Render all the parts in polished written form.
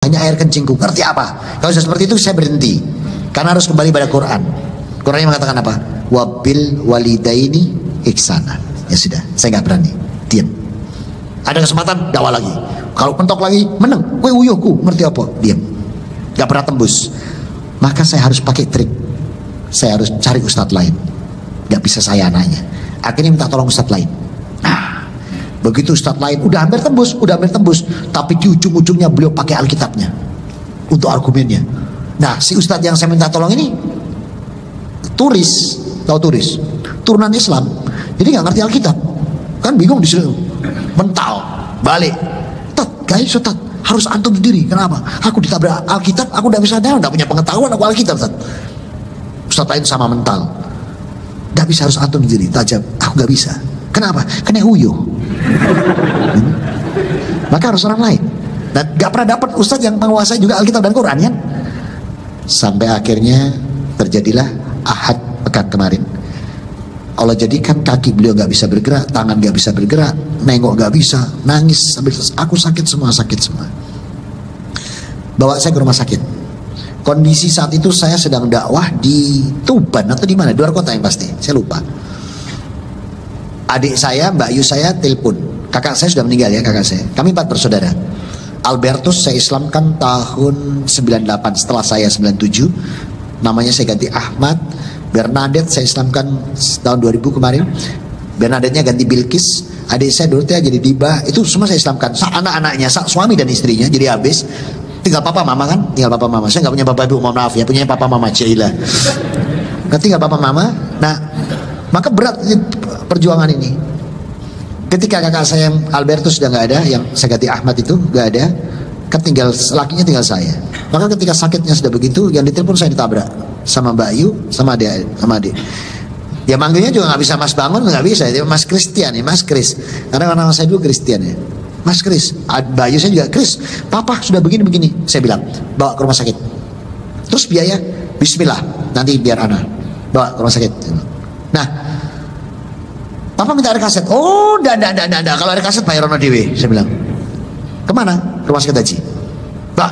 hanya air kencingku. Ngerti apa? Kalau sudah seperti itu saya berhenti, karena harus kembali pada Quran. Quran yang mengatakan apa? Wabil walidaini ihsana. Ya sudah, saya nggak berani, diam. Ada kesempatan dakwah lagi, kalau mentok lagi menang, kue uyuhku, ngerti apa? Diam, nggak pernah tembus. Maka saya harus pakai trik, saya harus cari ustadz lain. Nggak bisa saya anaknya, akhirnya minta tolong ustadz lain. Nah, begitu ustadz lain udah hampir tembus, tapi di ujung-ujungnya beliau pakai Alkitabnya untuk argumennya. Nah, si ustadz yang saya minta tolong ini turis, turunan Islam, jadi nggak ngerti Alkitab, kan bingung di sini, mental, balik. Guys, ustadz harus antum sendiri. Kenapa? Aku ditabrak Alkitab, aku nggak bisa jawab, nggak punya pengetahuan aku Alkitab. Ustadz lain sama mental, nggak bisa, harus antum sendiri. Tajam, aku nggak bisa. Kenapa? Kena uyuh. Maka harus orang lain. Dan nggak pernah dapat ustadz yang menguasai juga Alkitab dan Quran kan? Sampai akhirnya terjadilah Ahad pekan kemarin. Allah jadikan kaki beliau nggak bisa bergerak, tangan nggak bisa bergerak, nengok nggak bisa, nangis sambil aku sakit semua. Bawa saya ke rumah sakit. Kondisi saat itu saya sedang dakwah di Tuban atau di mana, di luar kota yang pasti, saya lupa. Adik saya, Mbak Yu saya telepon. Kakak saya sudah meninggal ya, kakak saya. Kami 4 bersaudara. Albertus saya Islamkan tahun 98, setelah saya 97. Namanya saya ganti Ahmad. Bernadette saya Islamkan tahun 2000 kemarin. Bernadette-nya ganti Bilkis. Adik saya Dorothea jadi Diba. Itu semua saya Islamkan. Anak-anaknya, suami dan istrinya jadi habis. Tinggal papa mama kan? Tinggal papa mama. Saya nggak punya bapak ibu, mohon maaf ya. Punya papa mama Cila. Tinggal papa mama. Nah, maka berat perjuangan ini. Ketika kakak saya Albertus sudah nggak ada, yang saya ganti Ahmad itu nggak ada, ketinggal lakinya tinggal saya. Maka ketika sakitnya sudah begitu, yang ditelepon saya ditabrak sama Mbak Yu, sama adik. Ya manggilnya juga nggak bisa Mas Bangun, nggak bisa. Dia Mas Christian ya, Mas Chris. Karena nama saya dulu Christian ya, Mas Chris. Mbak Yu saya juga Chris. Papa sudah begini. Saya bilang bawa ke rumah sakit. Terus biaya, Bismillah, nanti biar Ana bawa ke rumah sakit. Nah, Papa minta air kaset. Oh, enggak. Kalau air kaset bayar Rono Dewi. Saya bilang, kemana? Rumah sakit haji. Bah.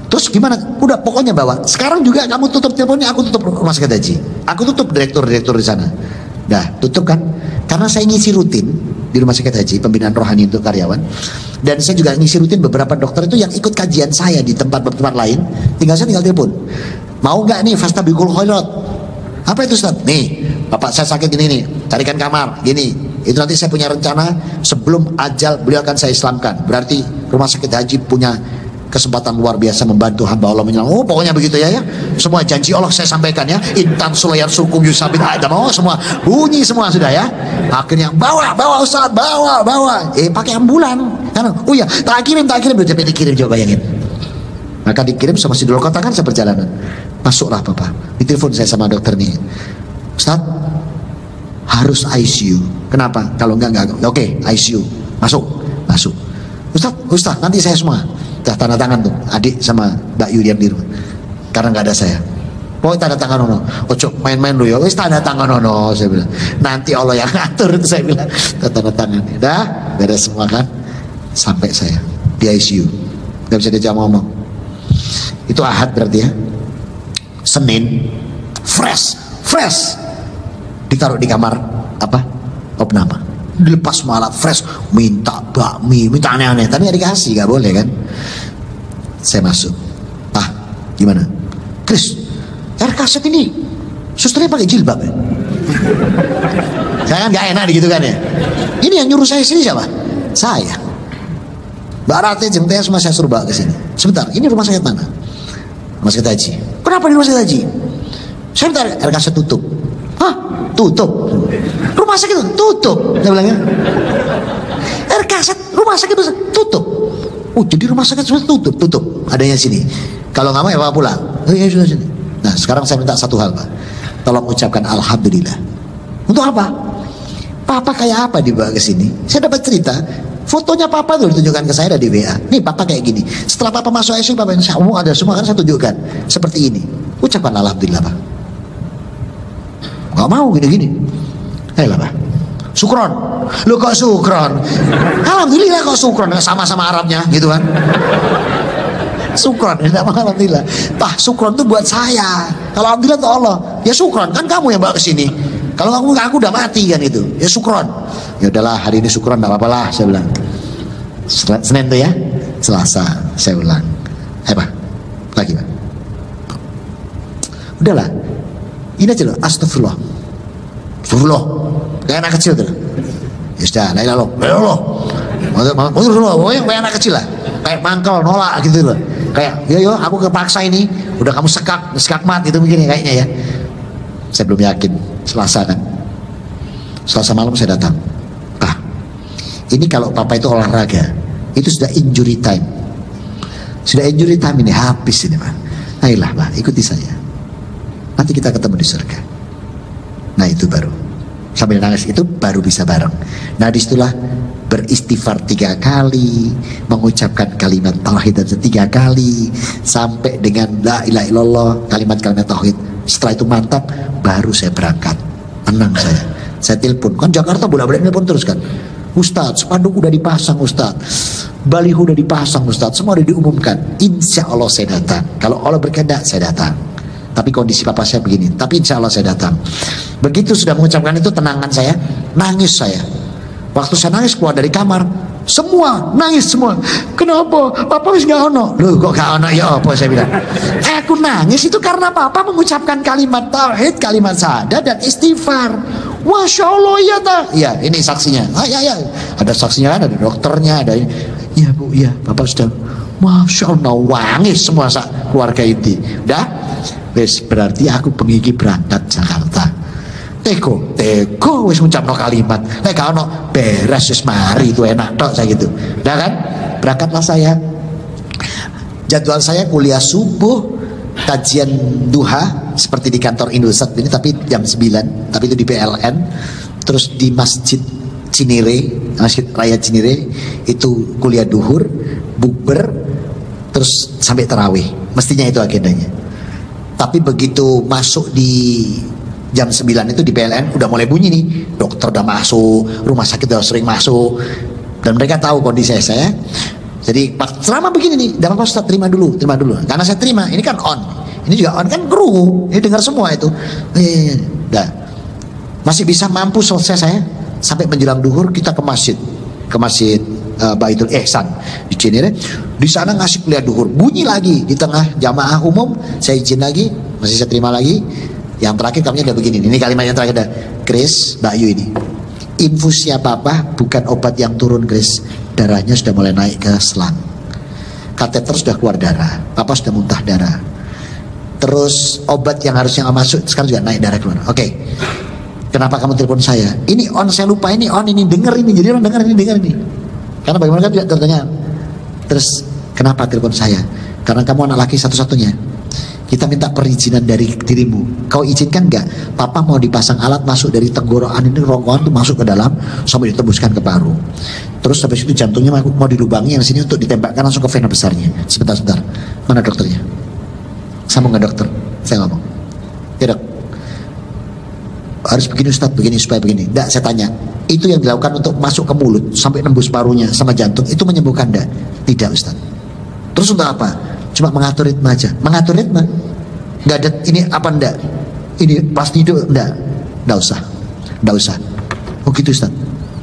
Terus gimana? Udah pokoknya bawa. Sekarang juga kamu tutup teleponnya, aku tutup rumah sakit haji. Aku tutup direktur di sana. Dah, tutup kan? Karena saya ngisi rutin di rumah sakit haji, pembinaan rohani untuk karyawan. Dan saya juga ngisi rutin beberapa dokter itu yang ikut kajian saya di tempat-tempat lain. Saya tinggal telepon. Mau nggak nih fastabiqul khairat? Apa itu Ustaz? Nih, Bapak saya sakit ini nih, carikan kamar, gini. Itu nanti saya punya rencana sebelum ajal beliau akan saya Islamkan. Berarti rumah sakit haji punya kesempatan luar biasa membantu hamba Allah menyelam. Oh, pokoknya begitu ya. Semua janji Allah saya sampaikan ya. Intan sulayar sukum yusabit adam. Oh, semua bunyi semua sudah ya. Akhirnya bawa Ustaz, bawa. Pakai ambulan. Oh ya, tak kirim udah sampai dikirim, coba bayangin. Maka dikirim sama si kota kan saya perjalanan. Masuklah Papa. Ditelepon saya sama dokter nih. Ustaz, harus ICU. Kenapa? Kalau enggak. Oke, ICU. Masuk. Ustaz, nanti saya semua. Dah tanda tangan tuh, adik sama Mbak Yu diam di rumah. Karena nggak ada saya. Pokoknya tanda tangan Ono. Ojo main-main lu ya. Wis tanda tangan Ono, saya bilang. Nanti Allah yang ngatur itu saya bilang. Tanda tangan. Dah, beres semua kan. Sampai saya di ICU. Nggak bisa diajak ngomong. Itu Ahad berarti ya. Senin fresh ditaruh di kamar opname, dilepas malah fresh, minta bakmi, minta aneh-aneh, tapi nggak dikasih, nggak boleh kan. Saya masuk, gimana Chris, air kaset ini susternya pakai jilbab ya? Saya kan nggak enak gitu kan ya. Ini yang nyuruh saya sini siapa? Saya. Mbak Rate jengteh semua saya suruh bawa ke sini. Sebentar, ini rumah sakit mana? Rumah sakit haji. Kenapa di rumah sakit haji? Saya minta air kaset tutup. Tutup. Rumah sakit tutup. Saya bilangnya. Air kaset rumah sakit tutup. Oh, jadi rumah sakit sudah tutup. Adanya sini. Kalau nggak mau ya Pak pulang. Oh iya sudah sini. Nah, sekarang saya minta satu hal Pak. Tolong ucapkan alhamdulillah. Untuk apa? Papa kayak apa dibawa ke sini? Saya dapat cerita. Fotonya Papa tuh ditunjukkan ke saya di WA. Nih Papa kayak gini. Setelah Papa masuk ICU, Papa insya Allah ada semua kan saya tunjukkan seperti ini. Ucapkan alhamdulillah Pak. Gak mau gini-gini. Ayolah Pak. Sukron. Lu kok sukron? Alhamdulillah kok sukron. Sama-sama Arabnya gitu kan. Sukron, tidak mau alhamdulillah. Sukron itu buat saya. Kalau alhamdulillah itu Allah. Ya sukron, kan kamu yang bawa ke sini. Kalau aku udah mati kan itu. Ya sukron. Ya udahlah, hari ini sukron enggak apa-apa lah, saya bilang. Senin tuh ya. Selasa saya ulang. Pak. Lagi, Pak. Udahlah. Ini aja loh, astagfirullah. Astagfirullah. Kayak anak kecil tuh. Ya sudah, la ilaha illallah. Kayak anak kecil lah. Kayak mangkel nolak gitu loh. Kayak yo aku kepaksa ini. Udah kamu sekak mat itu begini kayaknya ya. Saya belum yakin. Selasa kan. Selasa malam saya datang. Pak, ini kalau papa itu olahraga, itu sudah injury time. Sudah injury time ini habis ini, Pak. Ayolah, Pak, ikuti saya. Nanti kita ketemu di surga. Nah itu baru sambil nangis itu baru bisa bareng. Nah disitulah beristighfar 3 kali, mengucapkan kalimat tauhid dan 3 kali sampai dengan la ilaha illallah, kalimat-kalimat tauhid. Setelah itu mantap, baru saya berangkat. Tenang saya telepon. Kan Jakarta bolak-balik telepon terus kan. Ustadz, spanduk udah dipasang Ustadz, baliho udah dipasang Ustadz, semua udah diumumkan. Insya Allah saya datang. Kalau Allah berkehendak saya datang. Tapi kondisi papa saya begini. Tapi insya Allah saya datang. Begitu sudah mengucapkan itu, tenangan saya, nangis saya. Waktu saya nangis keluar dari kamar, semua nangis semua. Kenapa? Papa wis gak ono. Loh kok gak ono ya apa saya bilang. Aku nangis itu karena papa mengucapkan kalimat tauhid, kalimat syahadat dan istighfar. Masya Allah ya tak? Ya ini saksinya. Ya. Ada saksinya kan, ada dokternya, ada ini. Ya bu, ya bapak sudah. Masya Allah, wangis semua keluarga inti. Udah, wes berarti aku pengiki berangkat Jakarta. Teko wis ngucapno kalimat. Nek gak ono beres wis mari itu enak tok saya gitu. Udah kan? Berangkatlah saya. Jadwal saya kuliah subuh, kajian duha seperti di kantor Indosat ini tapi jam 9, tapi itu di PLN. Terus di Masjid Cinere, Masjid Raya Cinere itu kuliah duhur, bukber, terus sampai tarawih. Mestinya itu agendanya. Tapi begitu masuk di jam 9 itu di PLN udah mulai bunyi nih, dokter udah masuk, rumah sakit udah sering masuk, dan mereka tahu kondisi saya. Jadi selama begini nih, dalam Ustaz terima dulu, karena saya terima, ini kan on, ini juga on kan kru, ini dengar semua itu. Dah, masih bisa mampu selesai saya sampai menjelang duhur kita ke masjid Baitul Ihsan di Cinere. Di sana ngasih kuliah duhur, bunyi lagi di tengah jamaah umum, saya izin lagi, masih saya terima lagi. Yang terakhir kami ada begini, ini kalimat yang terakhir ada, Chris, Mbak Yu ini, infusnya papa bukan obat yang turun Chris, darahnya sudah mulai naik ke selang, kateter sudah keluar darah, papa sudah muntah darah, terus obat yang harusnya masuk sekarang juga naik darah keluar. Oke. Kenapa kamu telepon saya? Ini on, saya lupa ini on, ini denger ini, jadi orang dengar ini. Karena bagaimana kan tidak tertanya. Terus kenapa telepon saya? Karena kamu anak laki satu-satunya. Kita minta perizinan dari dirimu. Kau izinkan nggak? Papa mau dipasang alat masuk dari tenggorokan ini, ronggokan itu masuk ke dalam sampai ditembuskan ke paru. Terus habis itu jantungnya mau dilubangi yang sini untuk ditembakkan langsung ke vena besarnya. Sebentar. Mana dokternya? Sambung nggak dokter? Saya ngomong. Ya dok. Harus begini Ustaz, begini supaya begini. Nggak, saya tanya. Itu yang dilakukan untuk masuk ke mulut sampai nembus parunya sama jantung, itu menyembuhkan enggak? Tidak Ustaz. Terus untuk apa? Cuma mengatur ritme aja. Mengatur ritme. Nggak ada ini apa enggak? Ini pasti hidup enggak? Nggak usah. Oh gitu Ustaz.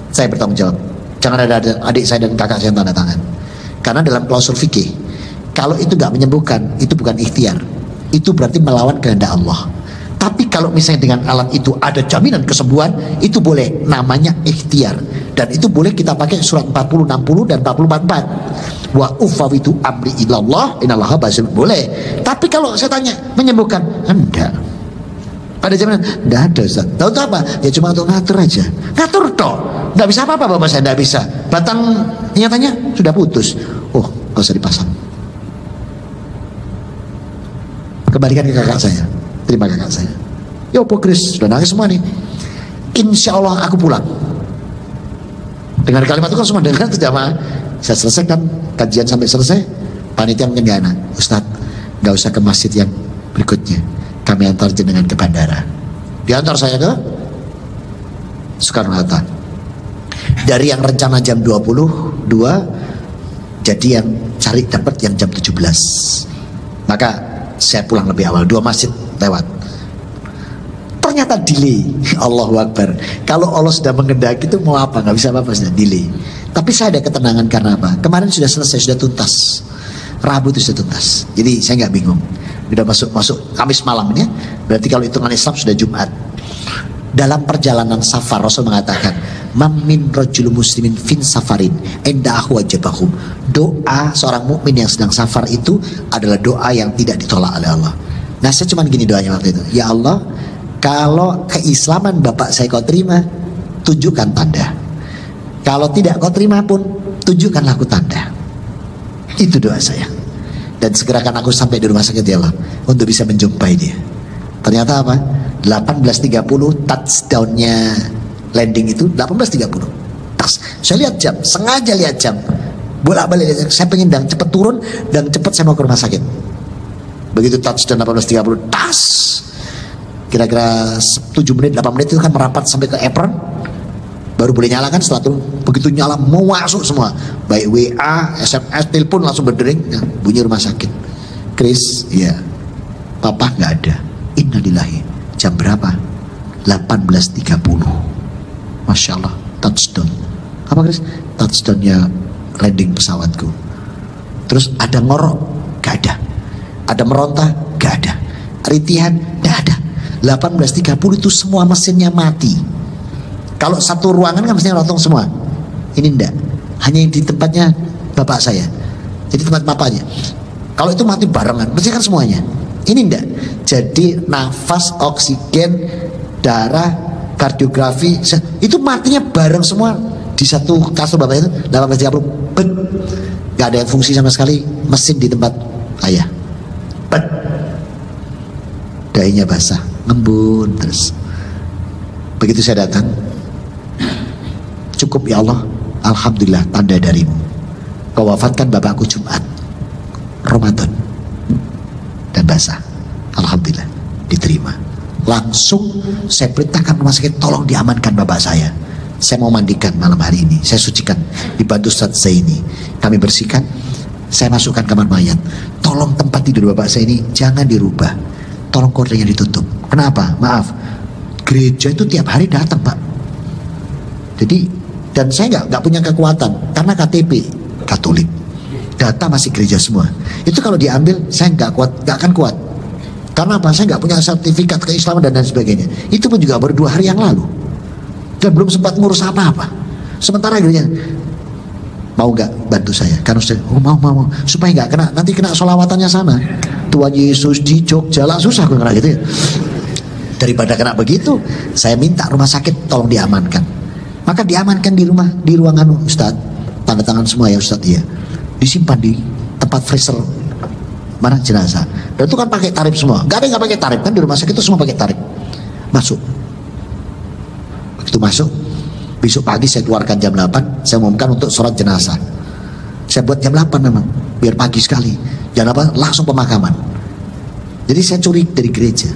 Saya bertanggung jawab. Jangan ada adik saya dan kakak saya yang tanda tangan. Karena dalam klausul fikih, kalau itu nggak menyembuhkan, itu bukan ikhtiar. Itu berarti melawan kehendak Allah. Tapi kalau misalnya dengan alat itu ada jaminan kesembuhan, itu boleh, namanya ikhtiar. Dan itu boleh kita pakai surat 40, 60 dan 44. Wa ufawitu amri ilallah inallaha basir, boleh. Tapi kalau saya tanya menyembuhkan, enggak. Pada jaminan, enggak ada Ustaz. Tahu apa? Ya cuma untuk ngatur aja. Ngatur toh. Enggak bisa apa-apa bapak saya, enggak bisa. Batang nyatanya sudah putus. Oh, enggak usah dipasang. Kembalikan ke kakak saya. Terima kakak saya. Ya apa Chris, sudah nangis semua nih. Insya Allah aku pulang. Dengan kalimat itu kan semua dengar itu jamaah. Saya selesaikan kajian sampai selesai. Panitia mungkin gak enak. Ustaz, gak usah ke masjid yang berikutnya. Kami antar jenengan ke bandara. Diantar saya ke Soekarno-Hatta. Dari yang rencana jam 22 jadi yang 1 cari dapat yang jam 17. Maka saya pulang lebih awal, 2 masjid lewat. Ternyata delay. Allahu Akbar. Kalau Allah sudah mengendaki itu mau apa? Nggak bisa apa-apa, sudah delay. Tapi saya ada ketenangan karena apa? Kemarin sudah selesai, sudah tuntas. Rabu itu sudah tuntas. Jadi saya nggak bingung. Sudah masuk Kamis malam ya. Berarti kalau hitungan Islam sudah Jumat. Dalam perjalanan safar Rasul mengatakan, "Man min rajul muslimin fin safarin indahu wajabahu." Doa seorang mukmin yang sedang safar itu adalah doa yang tidak ditolak oleh Allah. Nah, saya cuma gini doanya waktu itu. Ya Allah, kalau keislaman Bapak saya kau terima, tunjukkan tanda. Kalau tidak kau terima pun, tunjukkanlah aku tanda. Itu doa saya. Dan segerakan aku sampai di rumah sakit ya Allah, untuk bisa menjumpai dia. Ternyata apa? 18.30 touchdownnya landing itu 18.30. Saya lihat jam, sengaja lihat jam, bolak-balik. Saya pengen dan cepet turun dan cepet saya mau ke rumah sakit. Begitu touchdown 18.30, tas. Kira-kira 7 menit, 8 menit itu kan merapat sampai ke apron, baru boleh nyalakan. Setelah itu begitu nyala mau masuk semua, baik WA, SMS, telepon langsung berdering, ya, bunyi rumah sakit. Chris, ya, papa nggak ada. Innalillahi. Jam berapa? 18.30. Masya Allah, touchdown. Apa Chris? Touchdownnya landing pesawatku. Terus ada ngorok? Gak ada. Ada meronta? Gak ada. Ritihan? Gak ada. 18.30 itu semua mesinnya mati. Kalau satu ruangan kan mesinnya rotong semua. Ini enggak. Hanya yang di tempatnya bapak saya. Jadi tempat bapaknya. Kalau itu mati barengan, mesti kan semuanya. Ini enggak. Jadi nafas, oksigen, darah, kardiografi, itu matinya bareng semua di satu kasur bapak itu. 18.30 bet. Gak ada yang fungsi sama sekali. Mesin di tempat ayah bet. Dahinya basah, ngembun terus. Begitu saya datang, cukup ya Allah, alhamdulillah tanda darimu. Kau wafatkan bapakku Jumat Ramadan dan basah. Alhamdulillah diterima. Langsung saya perintahkan rumah sakit, tolong diamankan bapak saya. Saya mau mandikan malam hari ini, saya sucikan, dibantu Ustaz Zaini, kami bersihkan. Saya masukkan kamar mayat. Tolong tempat tidur bapak saya ini jangan dirubah, tolong kordenya ditutup. Kenapa? Maaf, gereja itu tiap hari datang Pak. Jadi, dan saya nggak punya kekuatan karena KTP Katolik, data masih gereja semua. Itu kalau diambil saya nggak akan kuat. Karena apa? Saya nggak punya sertifikat keislaman dan lain sebagainya. Itu pun juga baru 2 hari yang lalu dan belum sempat ngurus apa-apa. Sementara gereja, mau nggak bantu saya? Karena saya, mau supaya nggak kena, nanti kena solawatannya sana. Tuhan Yesus di Jogja lah, susah aku kena gitu ya. Daripada kena begitu, saya minta rumah sakit tolong diamankan. Maka diamankan di rumah, di ruangan Ustadz, tanda tangan semua ya Ustadz ya. Disimpan di tempat freezer mana jenazah. Dan itu kan pakai tarif semua. Gak ada yang gak pakai tarif kan, di rumah sakit itu semua pakai tarif. Masuk. Begitu masuk, besok pagi saya keluarkan jam 8, saya umumkan untuk sholat jenazah. Saya buat jam 8 memang, biar pagi sekali. Jam 8 langsung pemakaman. Jadi saya curi dari gereja.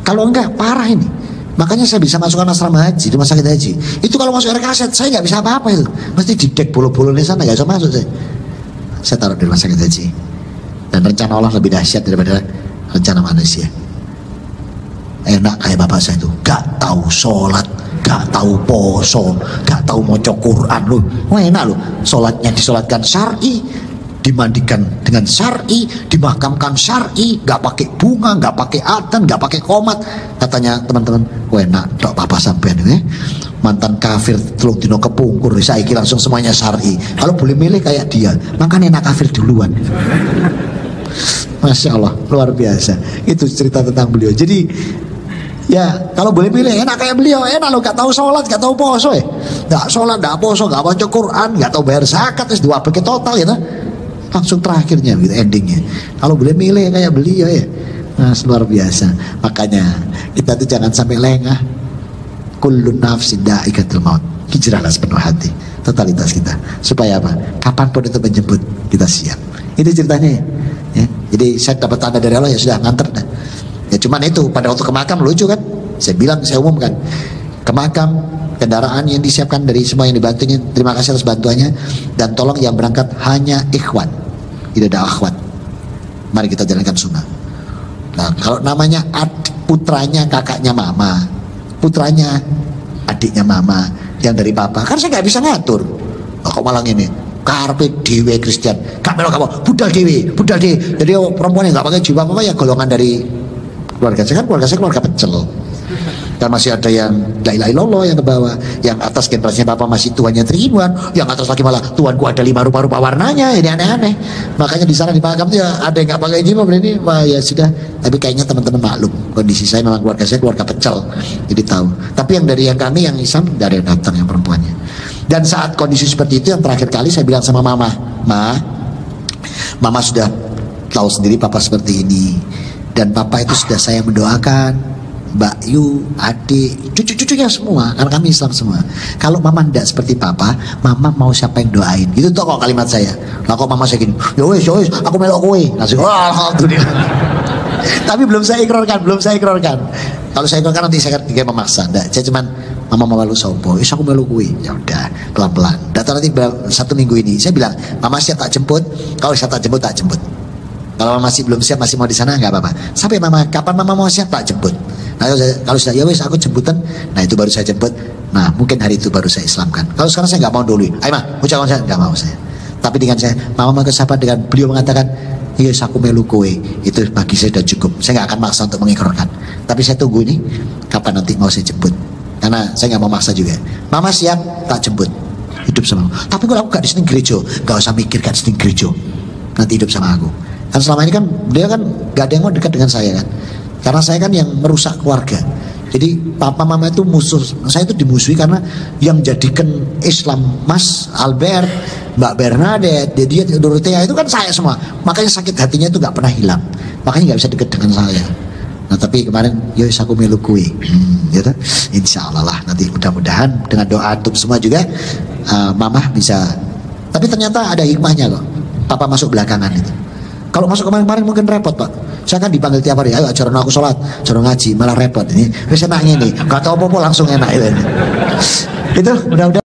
Kalau enggak parah ini. Makanya saya bisa masukkan asrama haji, rumah sakit haji. Itu kalau masuk RKZ saya nggak bisa apa-apa itu. Mesti didek bolo-bolo di sana, nggak bisa masuk saya. Saya taruh di rumah sakit haji. Dan rencana Allah lebih dahsyat daripada rencana manusia. Enak kayak bapak saya itu, gak tahu sholat, gak tahu poso, gak tahu moco Quran loh. Wah enak loh, sholatnya disolatkan syar'i, dimandikan dengan syar'i, dimakamkan syar'i, gak pakai bunga, gak pakai adzan, gak pakai qomat. Katanya teman-teman, wah enak dok bapak sampean mantan kafir telung dino kepungkur, saiki langsung semuanya syar'i. Kalau boleh milih kayak dia, makanya enak kafir duluan. Masya Allah, luar biasa. Itu cerita tentang beliau. Jadi ya kalau boleh pilih enak kayak beliau. Enak loh, gak tahu sholat, gak tahu poso ya. Gak sholat, gak poso, gak baca Quran, gak tahu bayar zakat, terus dua pakai total gitu. Langsung terakhirnya gitu endingnya. Kalau boleh milih kayak beliau ya, nah, luar biasa. Makanya kita tuh jangan sampai lengah. Kullu nafsin dha'iqatul maut. Hijrahlah sepenuh hati, totalitas kita. Supaya apa? Kapanpun itu menjemput, kita siap. Itu ceritanya ya. Jadi saya dapat tanda dari Allah, ya sudah nganter dah. Ya cuman itu pada waktu ke makam lucu kan. Saya bilang, saya umumkan ke makam, kendaraan yang disiapkan dari semua yang dibantunya, terima kasih atas bantuannya. Dan tolong yang berangkat hanya ikhwan, tidak ada akhwat. Mari kita jalankan sunnah. Nah, kalau namanya putranya kakaknya mama, putranya adiknya mama, yang dari papa, kan saya nggak bisa ngatur. Oh, kok malah ini karpet dewe Kristen, gak melok kamu budal dewe. Jadi perempuan yang nggak pakai jubah apa ya golongan dari keluarga saya, kan keluarga saya keluarga pecel. Dan masih ada yang la ilaha illallah yang ke bawah, yang atas generasinya papa masih tuannya tribuan, yang atas lagi malah tuanku ada 5 rupa-rupa warnanya. Ini aneh-aneh. Makanya di sana di Pagam tuh ya ada yang nggak pakai jubah, berarti wah ya sudah. Tapi kayaknya teman-teman maklum kondisi saya, memang keluarga saya keluarga pecel, jadi tahu. Tapi yang dari yang kami yang Islam tidak ada yang datang, yang perempuannya. Dan saat kondisi seperti itu, yang terakhir kali saya bilang sama mama, mama sudah tahu sendiri papa seperti ini, dan papa itu sudah saya mendoakan Mbak Yu, adik, cucu-cucunya semua, karena kami Islam semua. Kalau mama tidak seperti papa, mama mau siapa yang doain? Itu tuh kok kalimat saya. Lah kok mama saya gini, ya wes, aku melok kowe. Langsung, alhamdulillah. Tapi belum saya ikrarkan. Kalau saya ikrarkan nanti saya akan memaksa. Nggak, saya cuman mama mau malu sopo, aku malu kowe. Ya udah, pelan-pelan. Data nanti 1 minggu ini, saya bilang, mama siap tak jemput. Kalau siap tak jemput, tak jemput. Kalau masih belum siap, masih mau di sana, nggak apa-apa. Sampai mama, kapan mama mau siap, tak jemput. Nah, kalau sudah ya wes aku jemputan, nah itu baru saya jemput. Nah mungkin hari itu baru saya Islamkan. Kalau sekarang saya nggak mau dulu. Ayo mah, ucapan saya nggak mau saya. Tapi dengan saya, mama mau ke siapa, dengan beliau mengatakan, iya aku melu kowe, itu bagi saya sudah cukup. Saya nggak akan maksa untuk mengikrarkan. Tapi saya tunggu ini, kapan nanti mau saya jemput. Karena saya nggak mau maksa juga. Mama siap, tak jemput. Hidup sama aku. Tapi kalau aku nggak di sini gereja, nggak usah mikirkan di sini gereja. Nanti hidup sama aku. Kan selama ini kan dia kan nggak ada yang mau dekat dengan saya kan. Karena saya kan yang merusak keluarga. Jadi papa mama itu musuh. Saya itu dimusuhi karena yang jadikan Islam Mas Albert, Mbak Bernadette, dia Dorothea itu kan saya semua. Makanya sakit hatinya itu gak pernah hilang. Makanya gak bisa dekat dengan saya. Nah tapi kemarin yowis aku melu kue, gitu. Insya Allah lah nanti mudah-mudahan dengan doa untuk semua juga mama bisa. Tapi ternyata ada hikmahnya kok. Papa masuk belakangan itu. Kalau masuk kemarin-kemarin mungkin repot pak. Saya kan dipanggil tiap hari, ayo ajaran aku sholat, ajaran ngaji, malah repot ini. Wis enak ini, gak tau apa-apa langsung enak itu. Itu mudah-mudahan.